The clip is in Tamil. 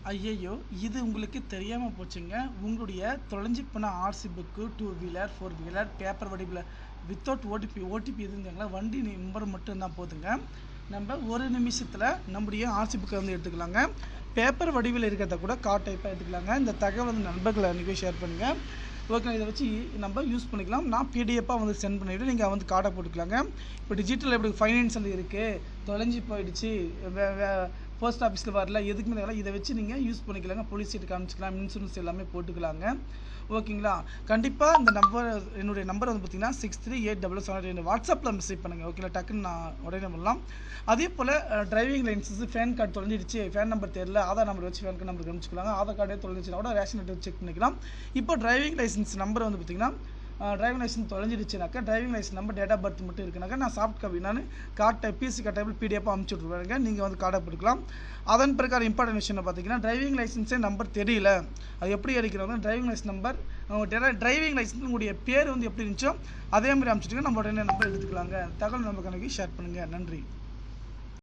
ஐயையோ! இது உங்களுக்கு தெரியாம போச்சுங்க. உங்களுடைய தொலைஞ்சு போன RC book, 2 wheeler, 4 wheeler, paper வடிவில வித்தவுட் ஓடிபி எதுவும் இருந்தாங்களா, வண்டி நம்பர் மட்டும் தான் போதுங்க. நம்ம ஒரு நிமிஷத்தில் நம்முடைய ஆர்சி புக்கை வந்து எடுத்துக்கலாங்க. பேப்பர் வடிவில் இருக்கிறத கூட கார்ட் டைப்பாக எடுத்துக்கலாங்க. இந்த தகவல் வந்து நண்பர்களை அன்றைக்கி ஷேர் பண்ணுங்கள். ஓகே, இதை வச்சு நம்ம யூஸ் பண்ணிக்கலாம். நான் பிடிஎஃபாக வந்து சென்ட் பண்ணிவிட்டு நீங்கள் வந்து கார்டை போட்டுக்கலாங்க. இப்போ டிஜிட்டல் எப்படி ஃபைனான்ஸில் இருக்குது, தொலைஞ்சி போயிடுச்சு, போஸ்ட் ஆஃபீஸில் வரல, எதுக்குமே தேவையில்ல. இதை வச்சு நீங்கள் யூஸ் பண்ணிக்கலாங்க. போலீஸ் சீட்டு காமிச்சிக்கலாம், இன்சூரன்ஸ் எல்லாமே போட்டுக்கலாங்க. ஓகேங்களா? கண்டிப்பாக இந்த நம்பர், என்னுடைய நம்பர் வந்து பார்த்தீங்கன்னா 638777 வாட்ஸ்அப்பில் மெசேஜ் பண்ணுங்கள். ஓகேங்களா? டக்குன்னு நான் உடனே பண்ணலாம். அதே போல் டிரைவிங் லைசன்ஸ், ஃபேன் கார்டு தொலைஞ்சிடுச்சு, ஃபேன் நம்பர் தெரியல, ஆதார் நம்பர் வச்சு ஃபேன் நம்பர் கமிச்சிக்கலாங்க. ஆதார் கார்டே தொலைஞ்சிச்சுனா கூட ரேஷன் கார்டு செக் பண்ணிக்கலாம். இப்போ டிரைவிங் லைசன்ஸ் நம்பர் வந்து பார்த்தீங்கன்னா, டிரைவிங் லைசன்ஸ் தொலைஞ்சிடுச்சுனாக்கா, driving licence number, date of birth மட்டும் இருக்குனாக்கா, நான் சாஃப்ட் காப்பி நான் கார்ட்டை பிசி கார்டைபிள் பிடிஎஃபாக அனுப்பிச்சி விட்ருவாங்க. நீங்கள் வந்து கார்டை போட்டுக்கலாம். அதன் பிரகாரம் இம்பார்ட்டன்ட் விஷயம் பார்த்தீங்கன்னா, டிரைவிங் லைசன்ஸே நம்பர் தெரியல, அது எப்படி அடிக்கிறாங்க, driving licence number, driving licence உங்களுடைய பேர் வந்து எப்படி இருந்துச்சோ அதே மாதிரி அனுப்பிச்சிட்டுங்க, நம்ம உடனே நம்பர் எடுத்துக்கலாங்க. தகவல் நம்ம கணக்கு ஷேர் பண்ணுங்கள். நன்றி.